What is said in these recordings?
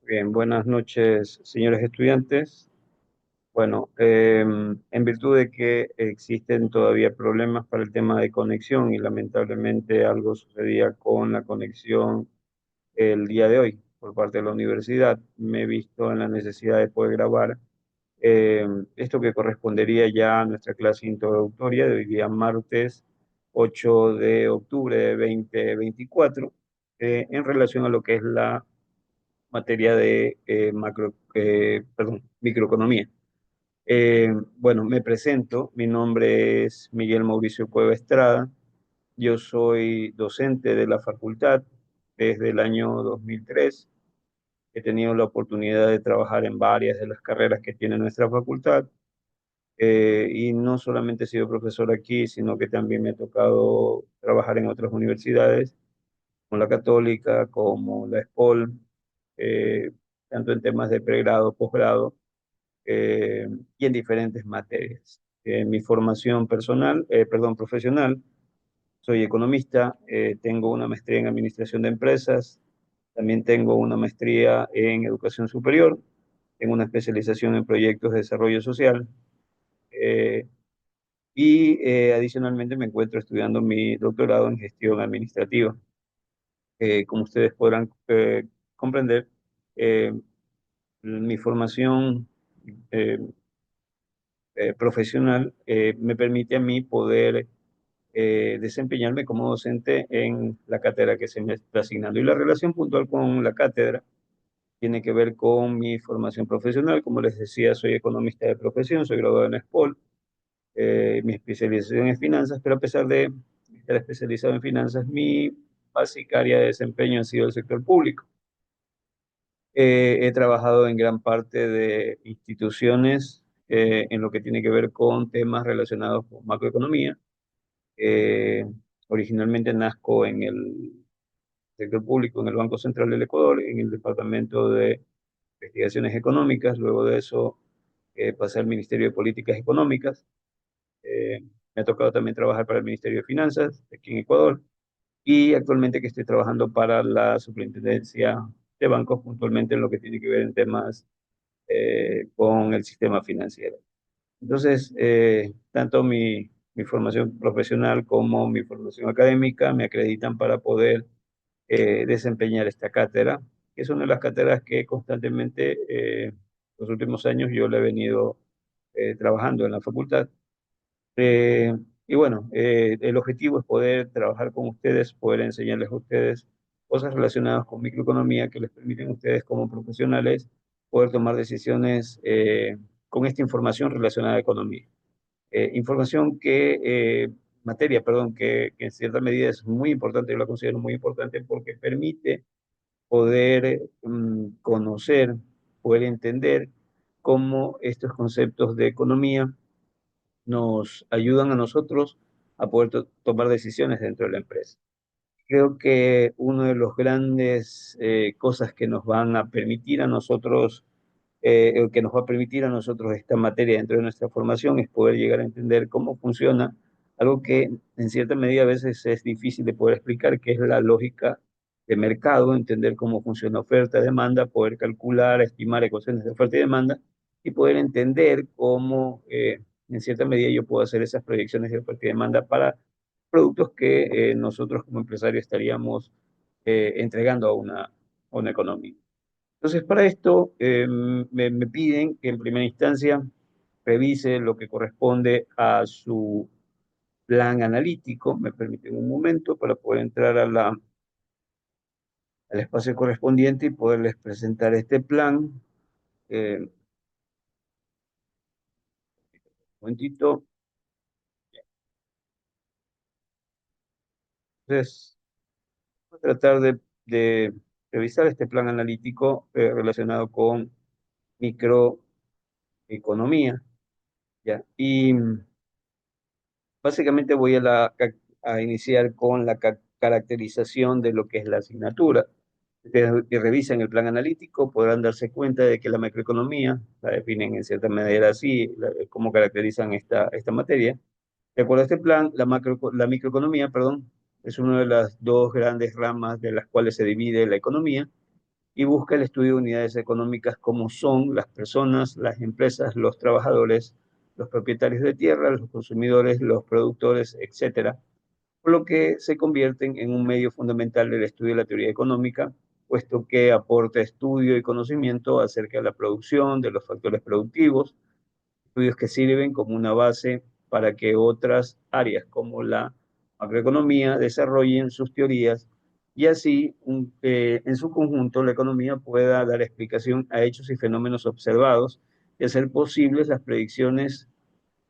Bien, buenas noches, señores estudiantes. Bueno, en virtud de que existen todavía problemas para el tema de conexión y lamentablemente algo sucedía con la conexión el día de hoy por parte de la universidad, me he visto en la necesidad de poder grabar eh, esto que correspondería ya a nuestra clase introductoria de hoy día martes 8 de octubre de 2024 en relación a lo que es la materia de microeconomía. Bueno, me presento, mi nombre es Miguel Mauricio Cueva Estrada, yo soy docente de la facultad desde el año 2003. He tenido la oportunidad de trabajar en varias de las carreras que tiene nuestra facultad, y no solamente he sido profesor aquí, sino que también me ha tocado trabajar en otras universidades, como la Católica, como la ESPOL, eh, tanto en temas de pregrado, posgrado, eh, y en diferentes materias. Mi formación profesional, soy economista, tengo una maestría en administración de empresas, también tengo una maestría en educación superior, tengo una especialización en proyectos de desarrollo social, eh, adicionalmente me encuentro estudiando mi doctorado en gestión administrativa. Como ustedes podrán comprender, eh, mi formación eh, profesional me permite a mí poder desempeñarme como docente en la cátedra que se me está asignando. Y la relación puntual con la cátedra tiene que ver con mi formación profesional. Como les decía, soy economista de profesión, soy graduado en ESPOL, mi especialización es finanzas, pero a pesar de estar especializado en finanzas, mi básica área de desempeño ha sido el sector público. He trabajado en gran parte de instituciones en lo que tiene que ver con temas relacionados con macroeconomía. Eh, Originalmente nazco en el sector público, en el Banco Central del Ecuador, en el Departamento de Investigaciones Económicas. Luego de eso pasé al Ministerio de Políticas Económicas. Eh, Me ha tocado también trabajar para el Ministerio de Finanzas aquí en Ecuador, y actualmente que estoy trabajando para la Superintendencia de Bancos, puntualmente en lo que tiene que ver en temas con el sistema financiero. Entonces, tanto mi formación profesional como mi formación académica me acreditan para poder desempeñar esta cátedra, que es una de las cátedras que constantemente los últimos años yo le he venido trabajando en la facultad. Y bueno, el objetivo es poder trabajar con ustedes, poder enseñarles a ustedes cosas relacionadas con microeconomía que les permiten a ustedes como profesionales poder tomar decisiones con esta información relacionada a economía. Información materia, perdón, que en cierta medida es muy importante, yo la considero muy importante porque permite poder conocer, poder entender cómo estos conceptos de economía nos ayudan a nosotros a poder tomar decisiones dentro de la empresa. Creo que una de las grandes cosas que nos van a permitir a nosotros, que nos va a permitir a nosotros esta materia dentro de nuestra formación es poder llegar a entender cómo funciona algo que en cierta medida a veces es difícil de poder explicar, que es la lógica de mercado, entender cómo funciona oferta, demanda, poder calcular, estimar ecuaciones de oferta y demanda y poder entender cómo en cierta medida yo puedo hacer esas proyecciones de oferta y demanda para productos que nosotros como empresarios estaríamos entregando a una economía. Entonces, para esto me piden que en primera instancia revise lo que corresponde a su plan analítico. Me permiten un momento para poder entrar al espacio correspondiente y poderles presentar este plan. Un momentito. Entonces, voy a tratar de revisar este plan analítico relacionado con microeconomía, ¿ya? Y básicamente voy a iniciar con la caracterización de lo que es la asignatura. Ustedes que revisen el plan analítico podrán darse cuenta de que la macroeconomía la definen en cierta manera así, cómo caracterizan esta materia. De acuerdo a este plan, la microeconomía, perdón, es una de las dos grandes ramas de las cuales se divide la economía, y busca el estudio de unidades económicas como son las personas, las empresas, los trabajadores, los propietarios de tierra, los consumidores, los productores, etcétera, por lo que se convierten en un medio fundamental del estudio de la teoría económica, puesto que aporta estudio y conocimiento acerca de la producción, de los factores productivos, estudios que sirven como una base para que otras áreas como la macroeconomía desarrollen sus teorías y así en su conjunto la economía pueda dar explicación a hechos y fenómenos observados y hacer posibles las predicciones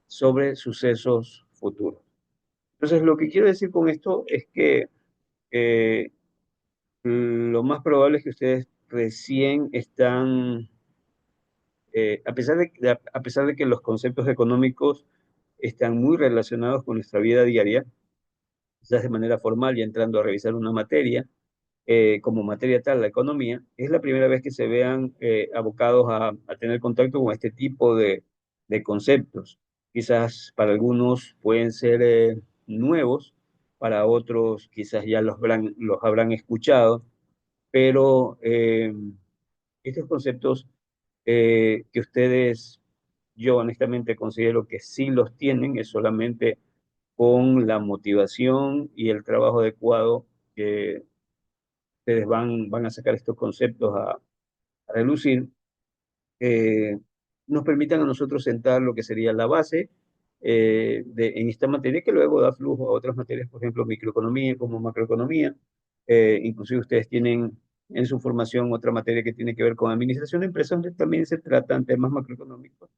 sobre sucesos futuros. Entonces, lo que quiero decir con esto es que eh, lo más probable es que ustedes recién están, a pesar de que los conceptos económicos están muy relacionados con nuestra vida diaria, quizás de manera formal y entrando a revisar una materia, como materia tal, la economía, es la primera vez que se vean abocados a tener contacto con este tipo de conceptos. Quizás para algunos pueden ser nuevos, para otros quizás ya los habrán escuchado, pero estos conceptos que ustedes, yo honestamente considero que sí los tienen, es solamente con la motivación y el trabajo adecuado que ustedes van a sacar estos conceptos a relucir, eh, nos permitan a nosotros sentar lo que sería la base en esta materia que luego da flujo a otras materias, por ejemplo, microeconomía como macroeconomía. Inclusive ustedes tienen en su formación otra materia que tiene que ver con administración de empresas, donde también se tratan temas macroeconómicos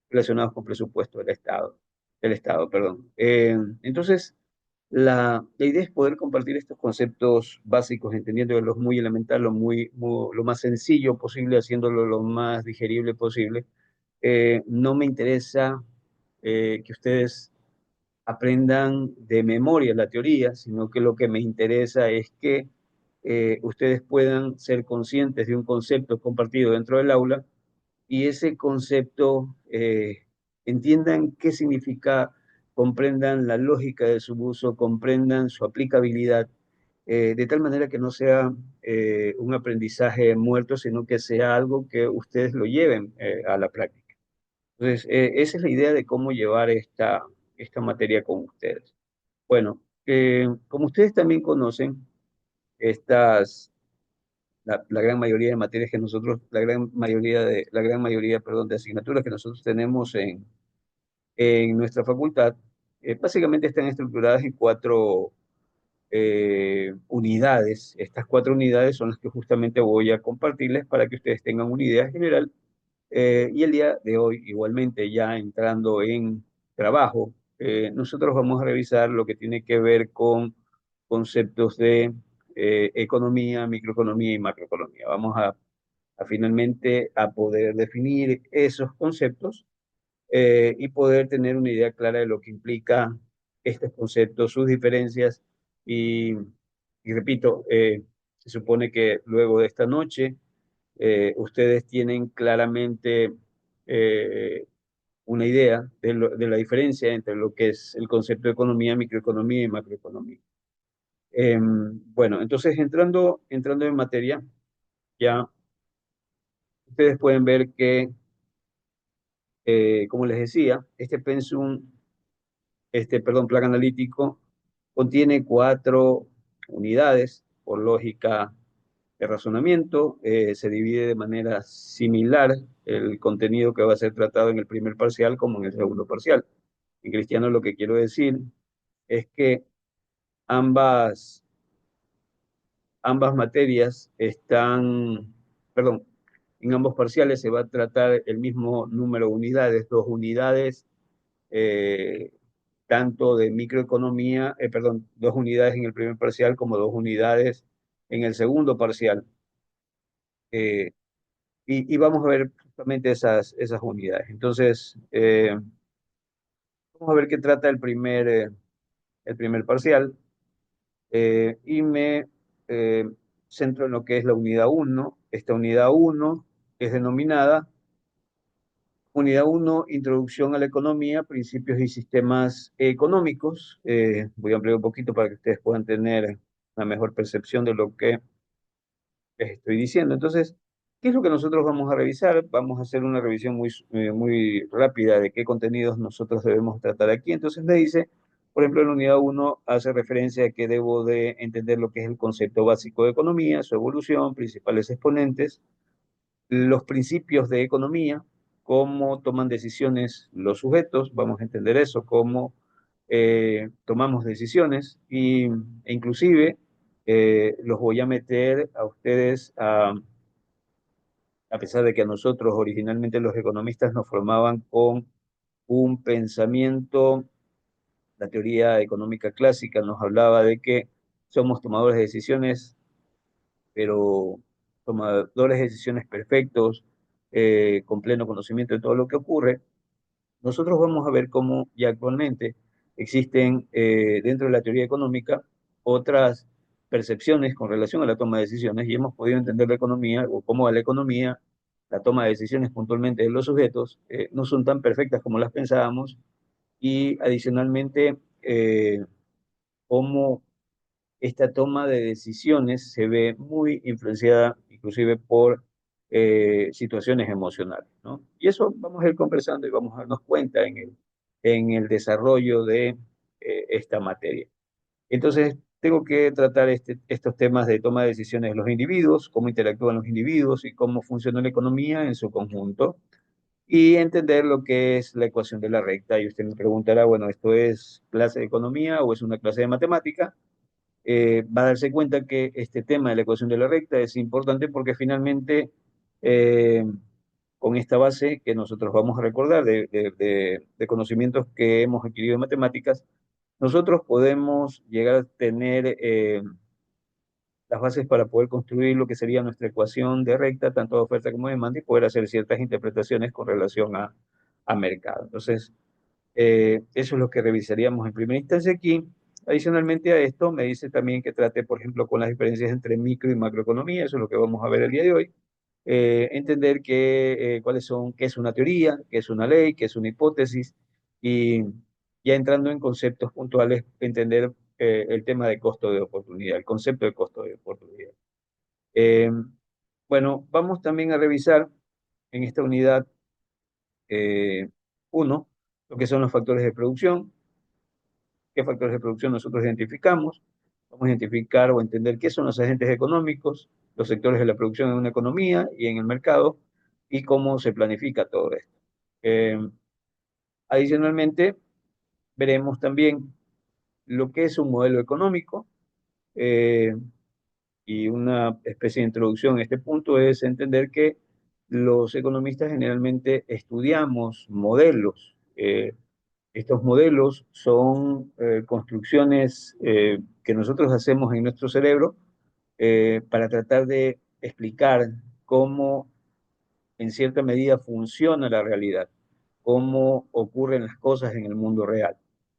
relacionados con presupuesto del Estado, perdón. Entonces, la idea es poder compartir estos conceptos básicos, entendiendo los muy elemental, lo más sencillo posible, haciéndolo lo más digerible posible. No me interesa que ustedes aprendan de memoria la teoría, sino que lo que me interesa es que ustedes puedan ser conscientes de un concepto compartido dentro del aula y ese concepto entiendan qué significa, comprendan la lógica de su uso, comprendan su aplicabilidad, de tal manera que no sea un aprendizaje muerto, sino que sea algo que ustedes lo lleven a la práctica. Entonces, esa es la idea de cómo llevar esta materia con ustedes. Bueno, como ustedes también conocen, estas la gran mayoría de materias que nosotros, la gran mayoría, perdón, de asignaturas que nosotros tenemos en nuestra facultad, básicamente están estructuradas en cuatro unidades. Estas cuatro unidades son las que justamente voy a compartirles para que ustedes tengan una idea general. Y el día de hoy, igualmente, ya entrando en trabajo, nosotros vamos a revisar lo que tiene que ver con conceptos de economía, microeconomía y macroeconomía. Vamos a finalmente a poder definir esos conceptos y poder tener una idea clara de lo que implica estos conceptos, sus diferencias y, y repito, se supone que luego de esta noche ustedes tienen claramente una idea de la diferencia entre lo que es el concepto de economía, microeconomía y macroeconomía. Bueno, entonces entrando en materia, ya ustedes pueden ver que como les decía, perdón, plan analítico contiene cuatro unidades por lógica de razonamiento. Se divide de manera similar el contenido que va a ser tratado en el primer parcial como en el segundo parcial. En cristiano lo que quiero decir es que ambas, ambas materias perdón, en ambos parciales se va a tratar el mismo número de unidades, dos unidades eh, tanto de microeconomía, perdón, dos unidades en el primer parcial como dos unidades en el segundo parcial. Eh, y vamos a ver justamente esas unidades. Entonces, vamos a ver qué trata el primer parcial y me eh, centro en lo que es la unidad uno. Esta unidad uno es denominada Unidad uno, Introducción a la Economía, Principios y Sistemas Económicos. Voy a ampliar un poquito para que ustedes puedan tener una mejor percepción de lo que les estoy diciendo. Entonces, ¿qué es lo que nosotros vamos a revisar? Vamos a hacer una revisión muy rápida de qué contenidos nosotros debemos tratar aquí. Entonces me dice, por ejemplo, en la unidad uno hace referencia a que debo de entender lo que es el concepto básico de economía, su evolución, principales exponentes, los principios de economía, cómo toman decisiones los sujetos, vamos a entender eso, cómo tomamos decisiones e inclusive los voy a meter a ustedes a pesar de que a nosotros originalmente los economistas nos formaban con un pensamiento, la teoría económica clásica nos hablaba de que somos tomadores de decisiones, pero tomadores de decisiones perfectos, con pleno conocimiento de todo lo que ocurre. Nosotros vamos a ver cómo ya actualmente existen dentro de la teoría económica otras percepciones con relación a la toma de decisiones y hemos podido entender la economía o cómo a la economía, la toma de decisiones puntualmente de los sujetos, no son tan perfectas como las pensábamos y adicionalmente cómo esta toma de decisiones se ve muy influenciada inclusive por situaciones emocionales, ¿no? Y eso vamos a ir conversando y vamos a darnos cuenta en el desarrollo de esta materia. Entonces, tengo que tratar estos temas de toma de decisiones de los individuos, cómo interactúan los individuos y cómo funciona la economía en su conjunto, y entender lo que es la ecuación de la recta. Y usted me preguntará, bueno, ¿esto es clase de economía o es una clase de matemática? Va a darse cuenta que este tema de la ecuación de la recta es importante porque finalmente, eh, con esta base que nosotros vamos a recordar de conocimientos que hemos adquirido en matemáticas, nosotros podemos llegar a tener las bases para poder construir lo que sería nuestra ecuación de recta, tanto de oferta como de demanda, y poder hacer ciertas interpretaciones con relación a mercado. Entonces, eso es lo que revisaríamos en primera instancia aquí. Adicionalmente a esto, me dice también que trate, por ejemplo, con las diferencias entre micro y macroeconomía, eso es lo que vamos a ver el día de hoy. Entender cuáles son, qué es una teoría, qué es una ley, qué es una hipótesis, y ya entrando en conceptos puntuales, entender el tema de costo de oportunidad, el concepto de costo de oportunidad. Eh, bueno, vamos también a revisar en esta unidad uno, lo que son los factores de producción, qué factores de producción nosotros identificamos, vamos a identificar o entender qué son los agentes económicos, los sectores de la producción en una economía y en el mercado, y cómo se planifica todo esto. Eh, Adicionalmente, veremos también lo que es un modelo económico, eh, y una especie de introducción a este punto es entender que los economistas generalmente estudiamos modelos. Estos modelos son construcciones que nosotros hacemos en nuestro cerebro para tratar de explicar cómo en cierta medida funciona la realidad, cómo ocurren las cosas en el mundo real.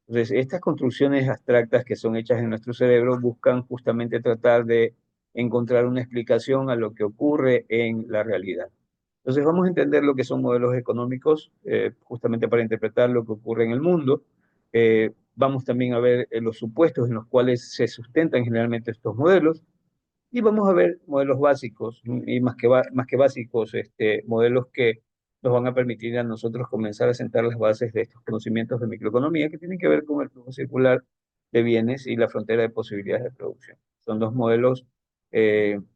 Entonces, estas construcciones abstractas que son hechas en nuestro cerebro buscan justamente tratar de encontrar una explicación a lo que ocurre en la realidad. Entonces, vamos a entender lo que son modelos económicos, justamente para interpretar lo que ocurre en el mundo. Vamos también a ver los supuestos en los cuales se sustentan generalmente estos modelos y vamos a ver modelos básicos y más que básicos, modelos que nos van a permitir a nosotros comenzar a sentar las bases de estos conocimientos de microeconomía que tienen que ver con el flujo circular de bienes y la frontera de posibilidades de producción. Son dos modelos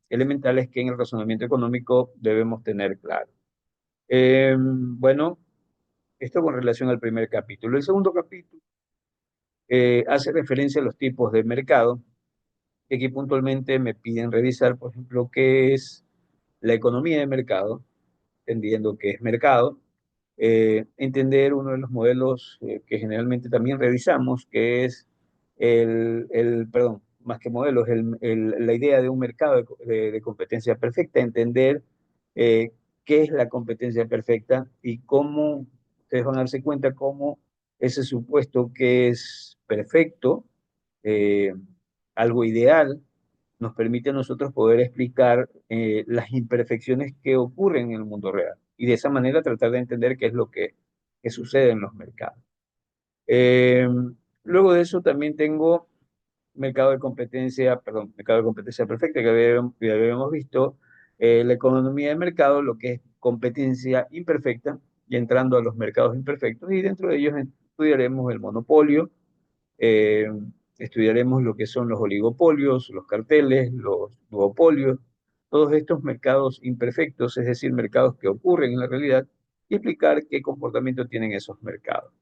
elementales que en el razonamiento económico debemos tener claro. Bueno, esto con relación al primer capítulo. El segundo capítulo hace referencia a los tipos de mercado que aquí puntualmente me piden revisar, por ejemplo, qué es la economía de mercado, entendiendo qué es mercado, entender uno de los modelos que generalmente también revisamos, que es perdón, más que modelos, la idea de un mercado de competencia perfecta, entender eh, qué es la competencia perfecta y cómo ustedes van a darse cuenta cómo ese supuesto que es perfecto, eh, algo ideal, nos permite a nosotros poder explicar las imperfecciones que ocurren en el mundo real y de esa manera tratar de entender qué es lo que sucede en los mercados. Eh, Luego de eso también tengo mercado de competencia, perdón, mercado de competencia perfecta que habíamos visto, la economía de mercado, lo que es competencia imperfecta, y entrando a los mercados imperfectos, y dentro de ellos estudiaremos el monopolio, eh, estudiaremos lo que son los oligopolios, los carteles, los duopolios, todos estos mercados imperfectos, es decir, mercados que ocurren en la realidad, y explicar qué comportamiento tienen esos mercados.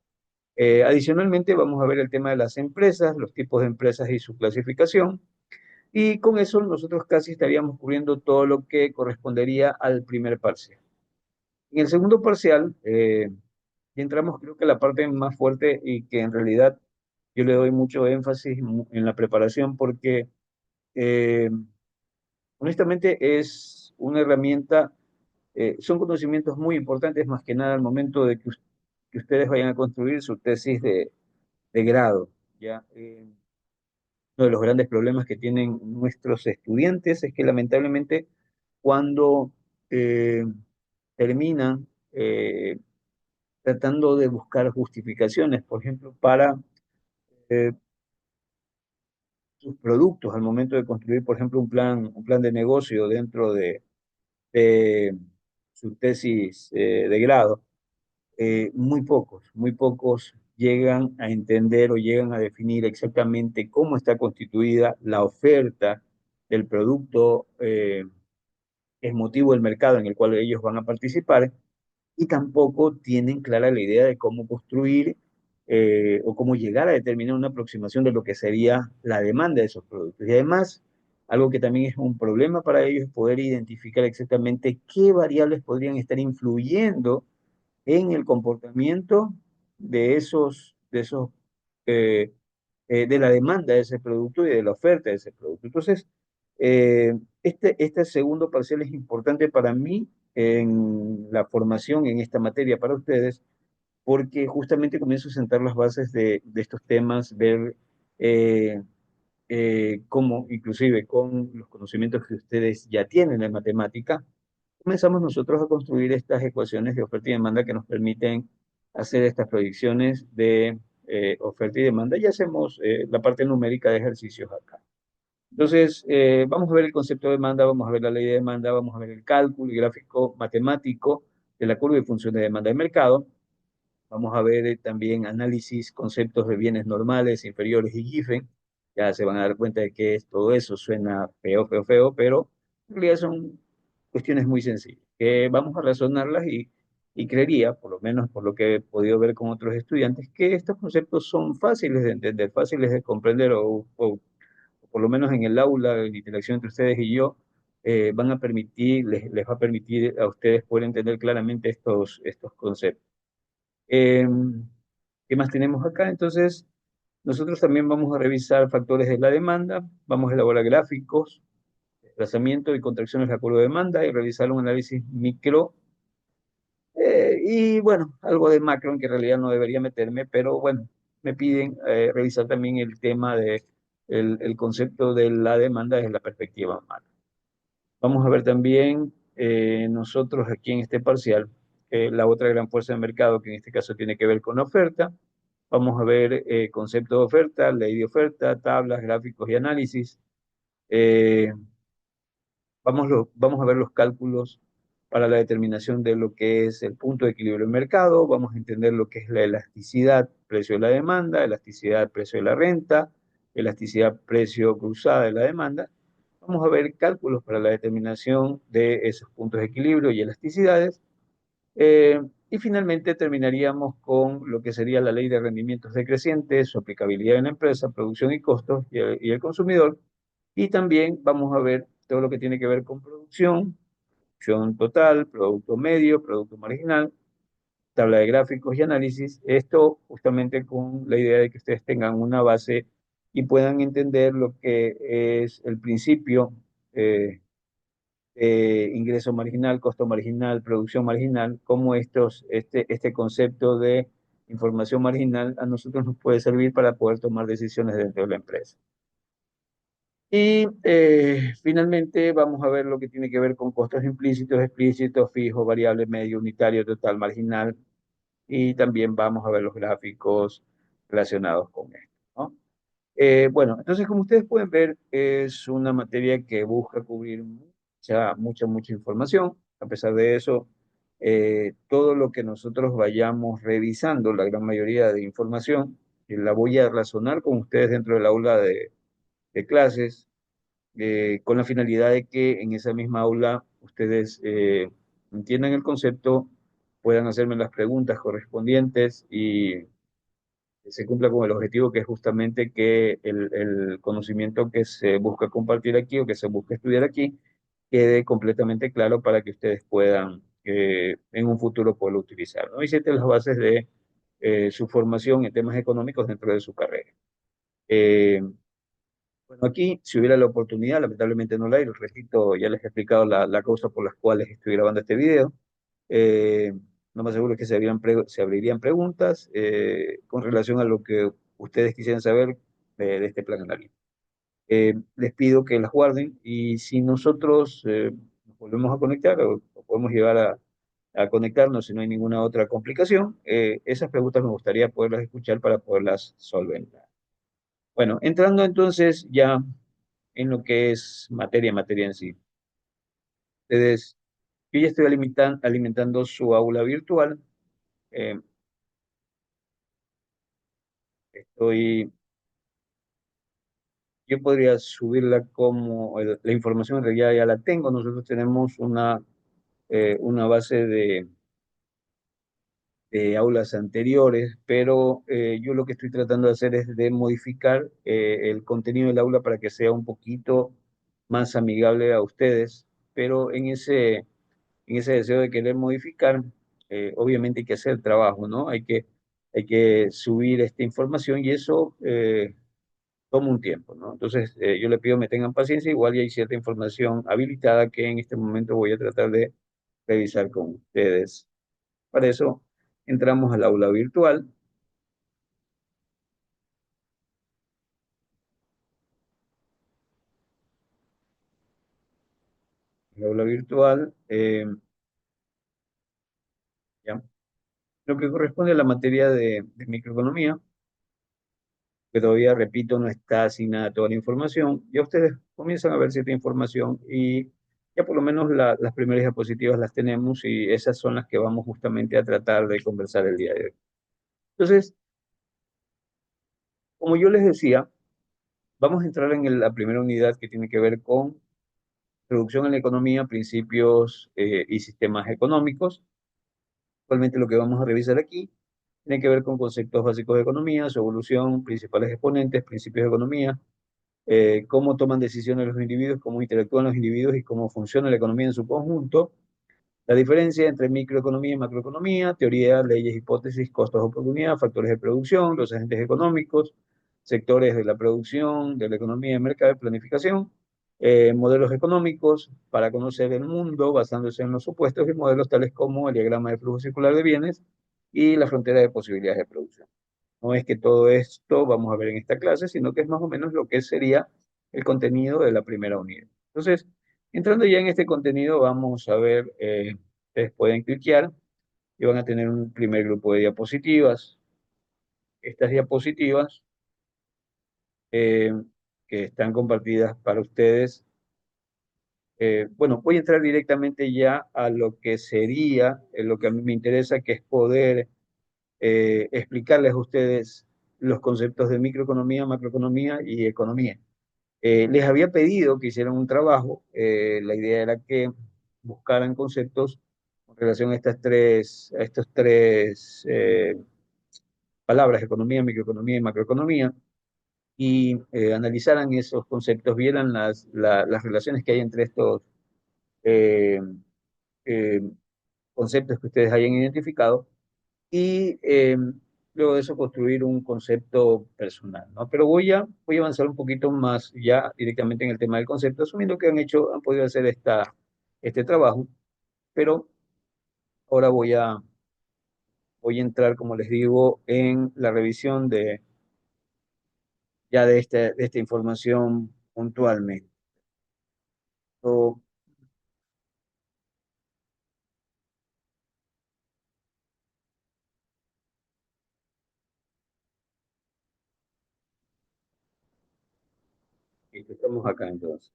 Adicionalmente, vamos a ver el tema de las empresas, los tipos de empresas y su clasificación. Y con eso nosotros casi estaríamos cubriendo todo lo que correspondería al primer parcial. En el segundo parcial, y entramos creo que a la parte más fuerte y que en realidad yo le doy mucho énfasis en la preparación porque eh, honestamente es una herramienta, son conocimientos muy importantes más que nada al momento de que ustedes vayan a construir su tesis de grado. ¿Ya? Uno de los grandes problemas que tienen nuestros estudiantes es que lamentablemente cuando eh, terminan tratando de buscar justificaciones, por ejemplo, para eh, sus productos al momento de construir, por ejemplo, un plan de negocio dentro de su tesis de grado, muy pocos llegan a entender o llegan a definir exactamente cómo está constituida la oferta del producto, el motivo del mercado en el cual ellos van a participar, y tampoco tienen clara la idea de cómo construir o cómo llegar a determinar una aproximación de lo que sería la demanda de esos productos. Y además, algo que también es un problema para ellos es poder identificar exactamente qué variables podrían estar influyendo en el comportamiento de de la demanda de ese producto y de la oferta de ese producto. Entonces, este segundo parcial es importante para mí en la formación en esta materia para ustedes, porque justamente comienzo a sentar las bases de estos temas, ver eh, cómo, inclusive con los conocimientos que ustedes ya tienen en matemática, comenzamos nosotros a construir estas ecuaciones de oferta y demanda que nos permiten hacer estas predicciones de oferta y demanda, y hacemos la parte numérica de ejercicios acá. Entonces, vamos a ver el concepto de demanda, vamos a ver la ley de demanda, vamos a ver el cálculo y gráfico matemático de la curva de función de demanda de mercado. Vamos a ver también análisis, conceptos de bienes normales, inferiores y Giffen. Ya se van a dar cuenta de que todo eso suena feo, feo, feo, pero en realidad son cuestiones muy sencillas, que vamos a razonarlas y creería, por lo menos por lo que he podido ver con otros estudiantes, que estos conceptos son fáciles de entender, fáciles de comprender o por lo menos en el aula, en la interacción entre ustedes y yo, van a permitir, les va a permitir a ustedes poder entender claramente estos conceptos. Eh, ¿Qué más tenemos acá? Entonces, nosotros también vamos a revisar factores de la demanda, vamos a elaborar gráficos, desplazamiento y contracciones de acuerdo a demanda y realizar un análisis micro y bueno, algo de macro en que en realidad no debería meterme, pero bueno, me piden revisar también el tema de el concepto de la demanda desde la perspectiva macro. Vamos a ver también nosotros aquí en este parcial la otra gran fuerza de mercado que en este caso tiene que ver con la oferta. Vamos a ver concepto de oferta, ley de oferta, tablas, gráficos y análisis. Eh, vamos a ver los cálculos para la determinación de lo que es el punto de equilibrio del mercado, vamos a entender lo que es la elasticidad, precio de la demanda, elasticidad, precio de la renta, elasticidad, precio cruzada de la demanda. Vamos a ver cálculos para la determinación de esos puntos de equilibrio y elasticidades. Eh, y finalmente terminaríamos con lo que sería la ley de rendimientos decrecientes, su aplicabilidad en la empresa, producción y costos y el consumidor. Y también vamos a ver todo lo que tiene que ver con producción, producción total, producto medio, producto marginal, tabla de gráficos y análisis. Esto justamente con la idea de que ustedes tengan una base y puedan entender lo que es el principio ingreso marginal, costo marginal, producción marginal, cómo este concepto de información marginal a nosotros nos puede servir para poder tomar decisiones dentro de la empresa. Y finalmente vamos a ver lo que tiene que ver con costos implícitos, explícitos, fijos, variable, medio, unitario, total, marginal. Y también vamos a ver los gráficos relacionados con esto, ¿no? Bueno, entonces como ustedes pueden ver, es una materia que busca cubrir mucha información. A pesar de eso, todo lo que nosotros vayamos revisando, la gran mayoría de información, la voy a razonar con ustedes dentro del aula de clases, con la finalidad de que en esa misma aula ustedes entiendan el concepto, puedan hacerme las preguntas correspondientes y se cumpla con el objetivo que es justamente que el conocimiento que se busca compartir aquí o que se busca estudiar aquí quede completamente claro para que ustedes puedan en un futuro poderlo utilizar, ¿no? Y siete las bases de su formación en temas económicos dentro de su carrera. Eh, bueno, aquí, si hubiera la oportunidad, lamentablemente no la hay, lo repito, ya les he explicado la causa por las cuales estoy grabando este video. Eh, lo más seguro es que se abrirían preguntas con relación a lo que ustedes quisieran saber de este plan analítico. Les pido que las guarden y si nosotros nos volvemos a conectar o podemos llegar a conectarnos si no hay ninguna otra complicación, esas preguntas me gustaría poderlas escuchar para poderlas solventar. Bueno, entrando entonces ya en lo que es materia en sí. Ustedes, yo ya estoy alimentando su aula virtual. eh, estoy, yo podría subirla como la información en realidad ya la tengo. Nosotros tenemos una base de aulas anteriores, pero yo lo que estoy tratando de hacer es de modificar el contenido del aula para que sea un poquito más amigable a ustedes, pero en ese deseo de querer modificar, obviamente hay que hacer trabajo, ¿no? Hay que subir esta información y eso toma un tiempo, ¿no? Entonces, yo le pido me tengan paciencia, igual ya hay cierta información habilitada que en este momento voy a tratar de revisar con ustedes. Para eso, entramos al aula virtual. El aula virtual, ya. Lo que corresponde a la materia de microeconomía, que todavía, repito, no está asignada toda la información, ya ustedes comienzan a ver cierta información y ya por lo menos las primeras diapositivas las tenemos y esas son las que vamos justamente a tratar de conversar el día de hoy. Entonces, como yo les decía, vamos a entrar en la primera unidad que tiene que ver con introducción en la economía, principios y sistemas económicos. Actualmente lo que vamos a revisar aquí tiene que ver con conceptos básicos de economía, su evolución, principales exponentes, principios de economía, cómo toman decisiones los individuos, cómo interactúan los individuos y cómo funciona la economía en su conjunto, la diferencia entre microeconomía y macroeconomía, teoría, leyes, hipótesis, costos de oportunidad, factores de producción, los agentes económicos, sectores de la producción, de la economía de mercado de planificación, modelos económicos para conocer el mundo basándose en los supuestos y modelos tales como el diagrama de flujo circular de bienes y la frontera de posibilidades de producción. No es que todo esto vamos a ver en esta clase, sino que es más o menos lo que sería el contenido de la primera unidad. Entonces, entrando ya en este contenido, vamos a ver, ustedes pueden cliquear y van a tener un primer grupo de diapositivas. Estas diapositivas eh, que están compartidas para ustedes. Bueno, voy a entrar directamente ya a lo que sería lo que a mí me interesa, que es poder explicarles a ustedes los conceptos de microeconomía, macroeconomía y economía. Les había pedido que hicieran un trabajo, la idea era que buscaran conceptos con relación a estos tres palabras, economía, microeconomía y macroeconomía, y analizaran esos conceptos, vieran las relaciones que hay entre estos eh, eh, conceptos que ustedes hayan identificado y luego de eso construir un concepto personal, ¿no? Pero voy a avanzar un poquito más ya directamente en el tema del concepto, asumiendo que han podido hacer este trabajo, pero ahora voy a entrar, como les digo, en la revisión ya de esta información puntualmente. So, Estamos acá entonces.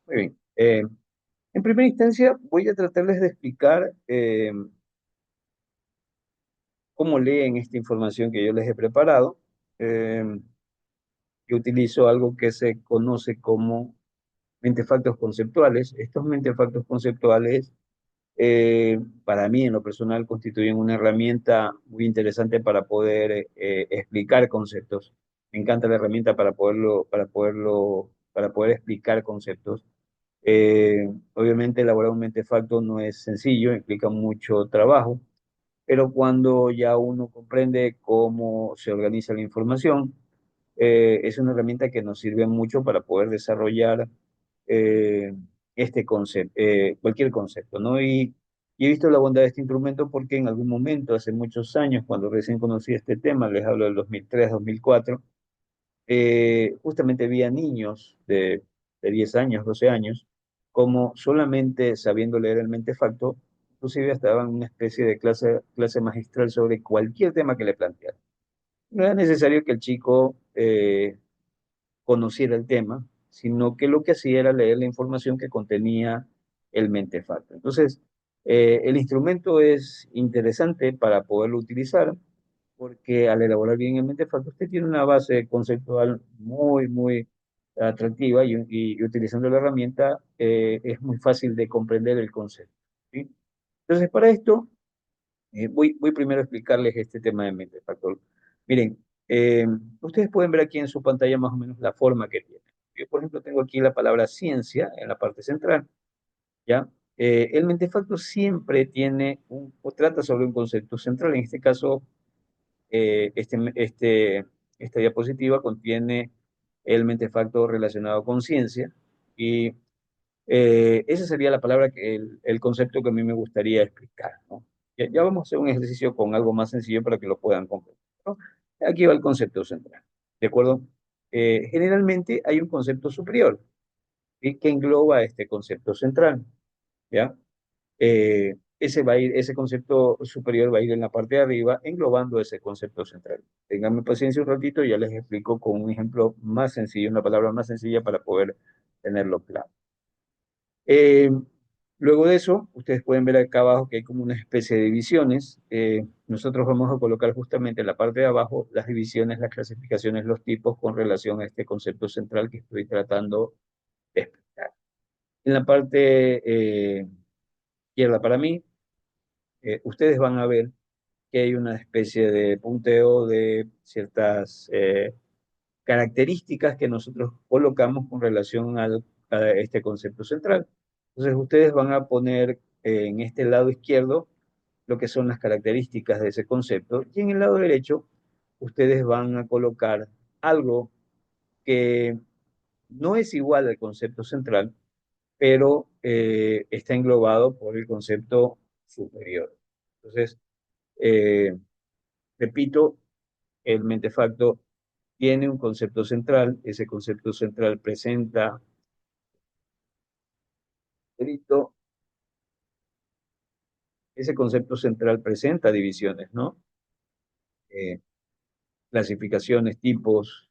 Muy bien. En primera instancia, voy a tratarles de explicar cómo leen esta información que yo les he preparado. Eh, yo utilizo algo que se conoce como mentefactos conceptuales. Estos mentefactos conceptuales, para mí en lo personal, constituyen una herramienta muy interesante para poder explicar conceptos. Me encanta la herramienta para poder explicar conceptos. Obviamente elaborar un mentefacto no es sencillo, implica mucho trabajo, pero cuando ya uno comprende cómo se organiza la información, es una herramienta que nos sirve mucho para poder desarrollar eh, este concepto, cualquier concepto, ¿no? Y he visto la bondad de este instrumento porque en algún momento, hace muchos años, cuando recién conocí este tema, les hablo del 2003, 2004, justamente vi a niños de 10 años, 12 años, como solamente sabiendo leer el mentefacto, inclusive estaban en una especie de clase magistral sobre cualquier tema que le planteara. No era necesario que el chico conociera el tema, sino que lo que hacía era leer la información que contenía el mentefacto. Entonces, el instrumento es interesante para poderlo utilizar, porque al elaborar bien el mentefacto, usted tiene una base conceptual muy atractiva y utilizando la herramienta es muy fácil de comprender el concepto. ¿Sí? Entonces, para esto, voy primero a explicarles este tema de mentefacto. Miren, ustedes pueden ver aquí en su pantalla más o menos la forma que tiene. Yo, por ejemplo, tengo aquí la palabra ciencia en la parte central, ¿ya? El mentefacto siempre tiene o trata sobre un concepto central. En este caso, esta diapositiva contiene el mentefacto relacionado con ciencia y esa sería la palabra, el concepto que a mí me gustaría explicar, ¿no? Ya vamos a hacer un ejercicio con algo más sencillo para que lo puedan comprender, ¿no? Aquí va el concepto central, ¿de acuerdo? Generalmente hay un concepto superior, ¿sí? Que engloba este concepto central, ¿ya? Ese concepto superior va a ir en la parte de arriba, englobando ese concepto central. Ténganme paciencia un ratito y ya les explico con un ejemplo más sencillo, una palabra más sencilla para poder tenerlo claro. Eh, Luego de eso, ustedes pueden ver acá abajo que hay como una especie de divisiones. Nosotros vamos a colocar justamente en la parte de abajo las divisiones, las clasificaciones, los tipos con relación a este concepto central que estoy tratando de explicar. En la parte izquierda para mí, ustedes van a ver que hay una especie de punteo de ciertas características que nosotros colocamos con relación a este concepto central. Entonces, ustedes van a poner en este lado izquierdo lo que son las características de ese concepto y en el lado derecho ustedes van a colocar algo que no es igual al concepto central, pero está englobado por el concepto superior. Entonces, eh, repito, el mentefacto tiene un concepto central, ese concepto central presenta delito, ese concepto central presenta divisiones, ¿no? Eh, Clasificaciones, tipos,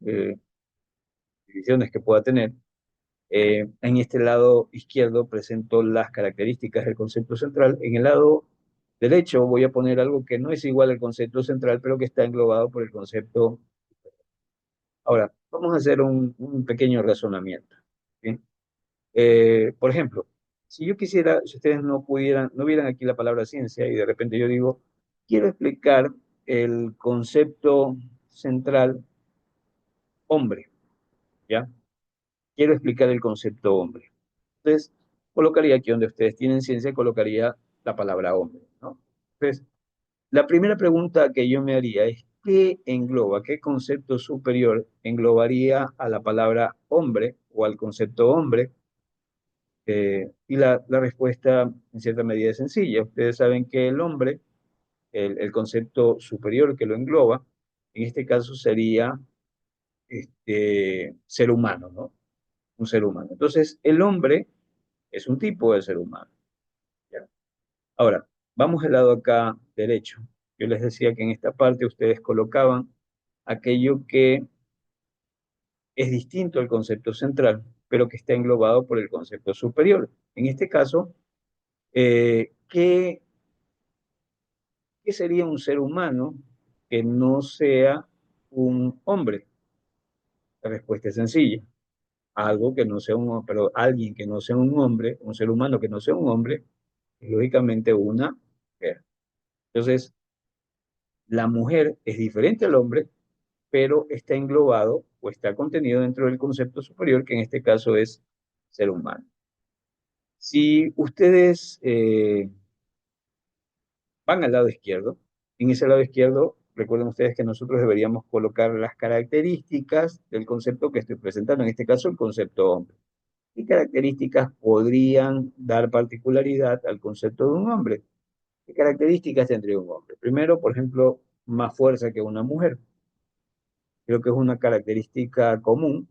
divisiones que pueda tener. En este lado izquierdo presento las características del concepto central. En el lado derecho voy a poner algo que no es igual al concepto central, pero que está englobado por el concepto. Ahora, vamos a hacer un pequeño razonamiento. ¿Sí? Por ejemplo, si yo quisiera, si ustedes no vieran aquí la palabra ciencia y de repente yo digo, quiero explicar el concepto central hombre, ¿ya? Quiero explicar el concepto hombre. Entonces, colocaría aquí donde ustedes tienen ciencia, colocaría la palabra hombre, ¿no? Entonces, la primera pregunta que yo me haría es, ¿qué engloba, qué concepto superior englobaría a la palabra hombre o al concepto hombre? Y la respuesta en cierta medida es sencilla. Ustedes saben que el hombre, el concepto superior que lo engloba, en este caso sería ser humano, ¿no? Un ser humano. Entonces, el hombre es un tipo de ser humano, ¿ya? Ahora, vamos al lado acá derecho. Yo les decía que en esta parte ustedes colocaban aquello que es distinto al concepto central, pero que está englobado por el concepto superior. En este caso, ¿qué sería un ser humano que no sea un hombre? La respuesta es sencilla. Algo que no sea pero alguien que no sea un hombre, un ser humano que no sea un hombre, es lógicamente una mujer. Entonces, la mujer es diferente al hombre, pero está englobado o está contenido dentro del concepto superior, que en este caso es ser humano. Si ustedes van al lado izquierdo, en ese lado izquierdo, recuerden ustedes que nosotros deberíamos colocar las características del concepto que estoy presentando, en este caso el concepto hombre. ¿Qué características podrían dar particularidad al concepto de un hombre? ¿Qué características tendría un hombre? Primero, por ejemplo, más fuerza que una mujer. Creo que es una característica común,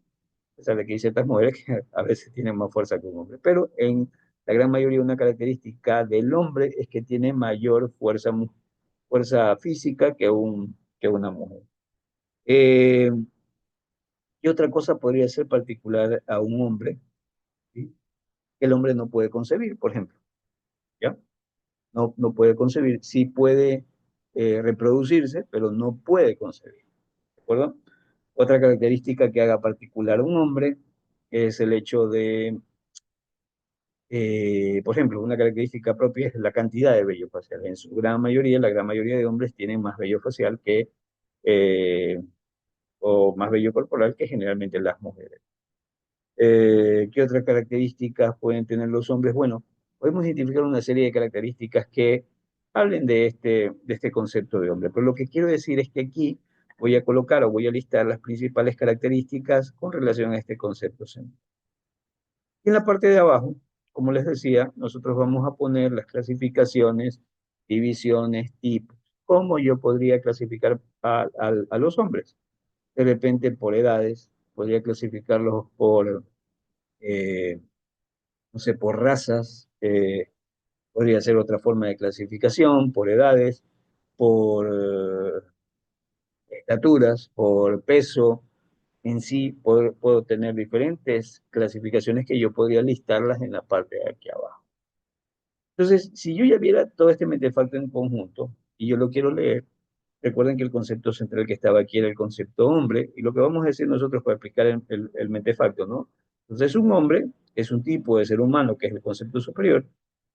o sea, de que hay ciertas mujeres que a veces tienen más fuerza que un hombre, pero en la gran mayoría una característica del hombre es que tiene mayor fuerza física que una mujer. Eh, y otra cosa podría ser particular a un hombre, ¿sí? Que el hombre no puede concebir, por ejemplo, ¿ya? No puede concebir, sí puede reproducirse, pero no puede concebir, ¿de acuerdo? Otra característica que haga particular a un hombre es el hecho de, por ejemplo, una característica propia es la cantidad de vello facial. En su gran mayoría, la gran mayoría de hombres tienen más vello facial eh, o más vello corporal que generalmente las mujeres. ¿Qué otras características pueden tener los hombres? Bueno, podemos identificar una serie de características que hablen de este concepto de hombre, pero lo que quiero decir es que aquí voy a colocar o voy a listar las principales características con relación a este concepto central. Y en la parte de abajo, como les decía, nosotros vamos a poner las clasificaciones, divisiones, tipos. ¿Cómo yo podría clasificar a los hombres? De repente por edades, podría clasificarlos por eh, no sé, por razas, podría ser otra forma de clasificación, por edades, por estaturas, por peso. En sí, puedo tener diferentes clasificaciones que yo podría listarlas en la parte de aquí abajo. Entonces, si yo ya viera todo este mentefacto en conjunto y yo lo quiero leer, recuerden que el concepto central que estaba aquí era el concepto hombre, y lo que vamos a decir nosotros para explicar el mentefacto, ¿no? Entonces, un hombre es un tipo de ser humano, que es el concepto superior,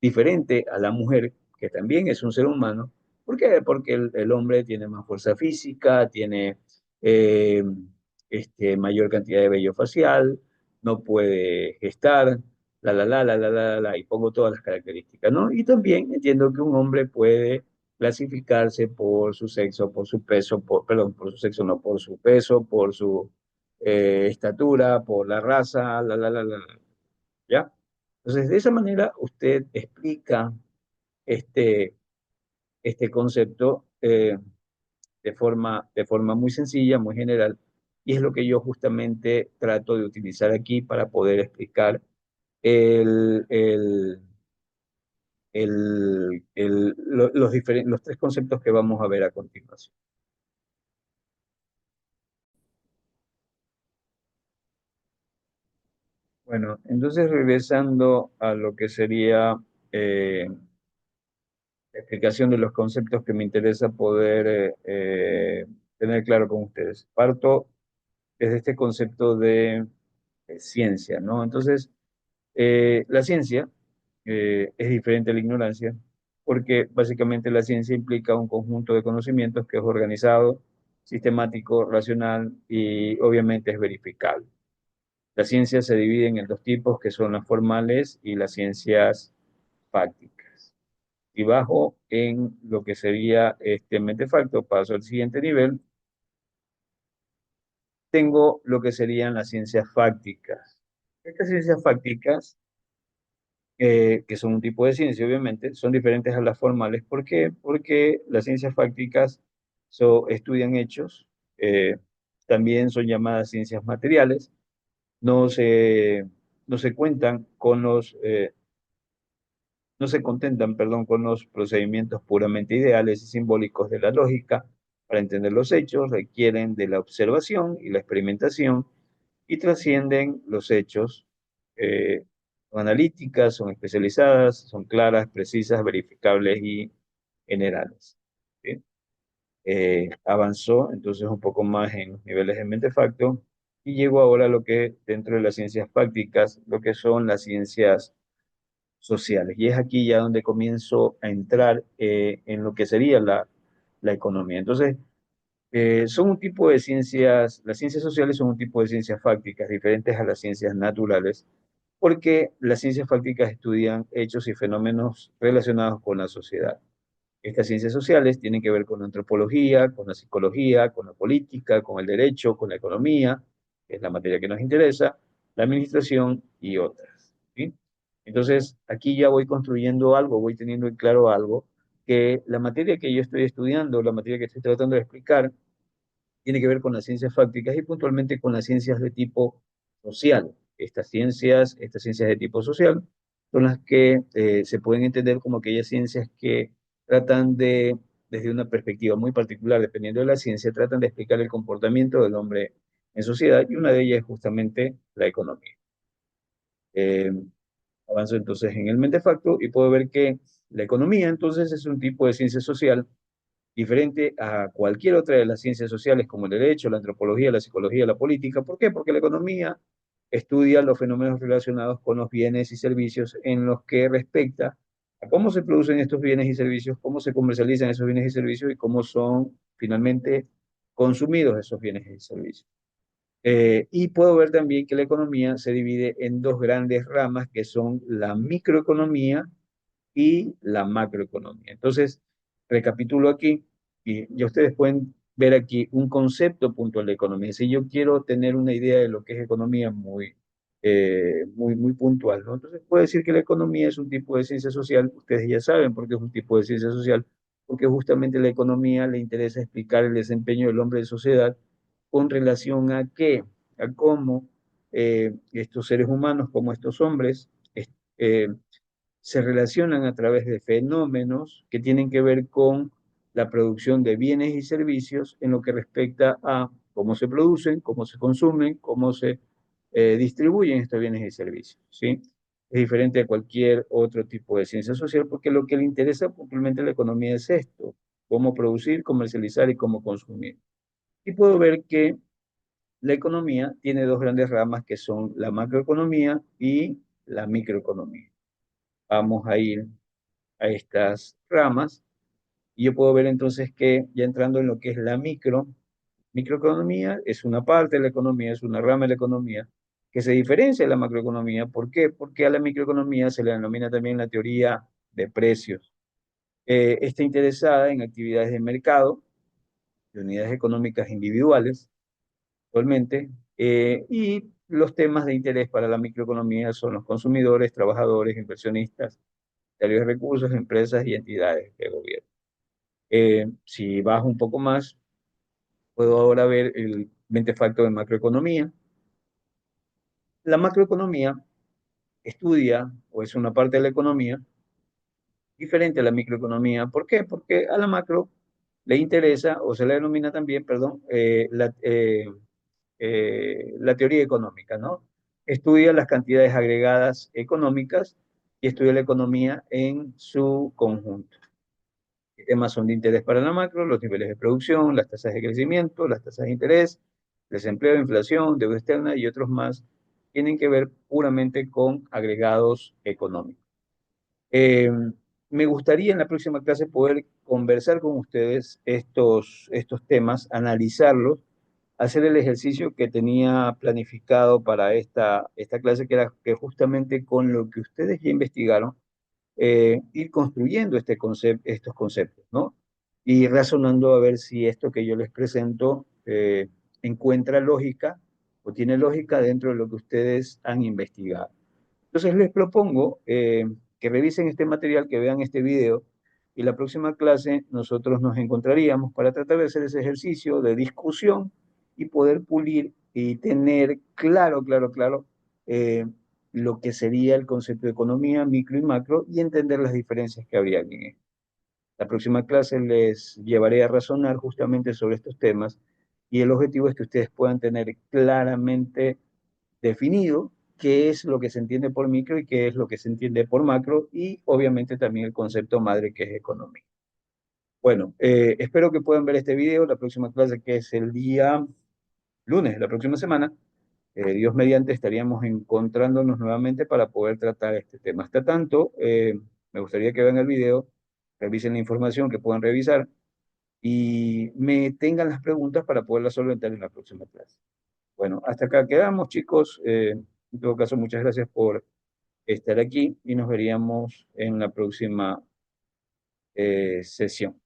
diferente a la mujer, que también es un ser humano. ¿Por qué? Porque el hombre tiene más fuerza física, tiene eh, mayor cantidad de vello facial, no puede gestar, y pongo todas las características, ¿no? Y también entiendo que un hombre puede clasificarse por su sexo, por su peso, perdón, por su sexo, no, por su peso, por su estatura, por la raza, ¿ya? Entonces, de esa manera usted explica este, este concepto de forma muy sencilla, muy general, y es lo que yo justamente trato de utilizar aquí para poder explicar el, el, los tres conceptos que vamos a ver a continuación. Bueno, entonces regresando a lo que sería la explicación de los conceptos que me interesa poder tener claro con ustedes. Parto desde este concepto de ciencia, ¿no? Entonces, la ciencia es diferente a la ignorancia porque básicamente la ciencia implica un conjunto de conocimientos que es organizado, sistemático, racional y obviamente es verificable. Las ciencias se dividen en dos tipos, que son las formales y las ciencias fácticas. Y bajo en lo que sería este mentefacto, paso al siguiente nivel, tengo lo que serían las ciencias fácticas. Estas ciencias fácticas, que son un tipo de ciencia, obviamente, son diferentes a las formales. ¿Por qué? Porque las ciencias fácticas estudian hechos, también son llamadas ciencias materiales, no se, no se cuentan con no se contentan, perdón, con los procedimientos puramente ideales y simbólicos de la lógica. Para entender los hechos requieren de la observación y la experimentación y trascienden los hechos. Son analíticas, son especializadas, son claras, precisas, verificables y generales. ¿Sí? Avanzó entonces un poco más en los niveles de mente facto y llegó ahora a lo que dentro de las ciencias prácticas, lo que son las ciencias sociales. Y es aquí ya donde comienzo a entrar en lo que sería la economía. Entonces, son un tipo de ciencias, las ciencias sociales son un tipo de ciencias fácticas diferentes a las ciencias naturales, porque las ciencias fácticas estudian hechos y fenómenos relacionados con la sociedad. Estas ciencias sociales tienen que ver con la antropología, con la psicología, con la política, con el derecho, con la economía, que es la materia que nos interesa, la administración y otras. ¿Sí? Entonces, aquí ya voy construyendo algo, voy teniendo en claro algo, que la materia que yo estoy estudiando, la materia que estoy tratando de explicar, tiene que ver con las ciencias fácticas y puntualmente con las ciencias de tipo social. Estas ciencias de tipo social son las que se pueden entender como aquellas ciencias que tratan de, desde una perspectiva muy particular, dependiendo de la ciencia, tratan de explicar el comportamiento del hombre en sociedad y una de ellas es justamente la economía. Eh, Avanzo entonces en el mentefacto y puedo ver que la economía entonces es un tipo de ciencia social diferente a cualquier otra de las ciencias sociales como el derecho, la antropología, la psicología, la política. ¿Por qué? Porque la economía estudia los fenómenos relacionados con los bienes y servicios en los que respecta a cómo se producen estos bienes y servicios, cómo se comercializan esos bienes y servicios y cómo son finalmente consumidos esos bienes y servicios. Y puedo ver también que la economía se divide en dos grandes ramas que son la microeconomía y la macroeconomía. Entonces, recapitulo aquí y ya ustedes pueden ver aquí un concepto puntual de economía. Si yo quiero tener una idea de lo que es economía muy puntual, ¿no? Entonces, puedo decir que la economía es un tipo de ciencia social, ustedes ya saben por qué es un tipo de ciencia social, porque justamente la economía le interesa explicar el desempeño del hombre en sociedad con relación a qué, a cómo estos seres humanos, como estos hombres, eh, se relacionan a través de fenómenos que tienen que ver con la producción de bienes y servicios en lo que respecta a cómo se producen, cómo se consumen, cómo se distribuyen estos bienes y servicios, ¿sí? Es diferente a cualquier otro tipo de ciencia social porque lo que le interesa puntualmente a la economía es esto, cómo producir, comercializar y cómo consumir. Y puedo ver que la economía tiene dos grandes ramas que son la macroeconomía y la microeconomía. Vamos a ir a estas ramas y yo puedo ver entonces que ya entrando en lo que es la microeconomía es una parte de la economía, es una rama de la economía que se diferencia de la macroeconomía. ¿Por qué? Porque a la microeconomía se le denomina también la teoría de precios. Está interesada en actividades de mercado, de unidades económicas individuales, actualmente, y los temas de interés para la microeconomía son los consumidores, trabajadores, inversionistas, de recursos, empresas y entidades de gobierno. Si bajo un poco más, puedo ahora ver el 20 factor de macroeconomía. La macroeconomía estudia, o es una parte de la economía, diferente a la microeconomía. ¿Por qué? Porque a la macro le interesa, o se le denomina también, perdón, la teoría económica, ¿no? Estudia las cantidades agregadas económicas y estudia la economía en su conjunto. ¿Qué temas son de interés para la macro? Los niveles de producción, las tasas de crecimiento, las tasas de interés, desempleo, inflación, deuda externa y otros más tienen que ver puramente con agregados económicos. Eh, Me gustaría en la próxima clase poder conversar con ustedes estos temas, analizarlos, hacer el ejercicio que tenía planificado para esta clase, que era que justamente con lo que ustedes ya investigaron, ir construyendo estos conceptos, ¿no? Y razonando a ver si esto que yo les presento encuentra lógica o tiene lógica dentro de lo que ustedes han investigado. Entonces les propongo que revisen este material, que vean este video y la próxima clase nosotros nos encontraríamos para tratar de hacer ese ejercicio de discusión y poder pulir y tener claro, eh, lo que sería el concepto de economía, micro y macro, y entender las diferencias que habría en esto. La próxima clase les llevaré a razonar justamente sobre estos temas y el objetivo es que ustedes puedan tener claramente definido qué es lo que se entiende por micro y qué es lo que se entiende por macro y obviamente también el concepto madre que es economía. Bueno, espero que puedan ver este video, la próxima clase que es el día lunes, la próxima semana. Dios mediante estaríamos encontrándonos nuevamente para poder tratar este tema. Hasta tanto, me gustaría que vean el video, revisen la información que puedan revisar y me tengan las preguntas para poderlas solventar en la próxima clase. Bueno, hasta acá quedamos, chicos. En todo caso, muchas gracias por estar aquí y nos veríamos en la próxima sesión.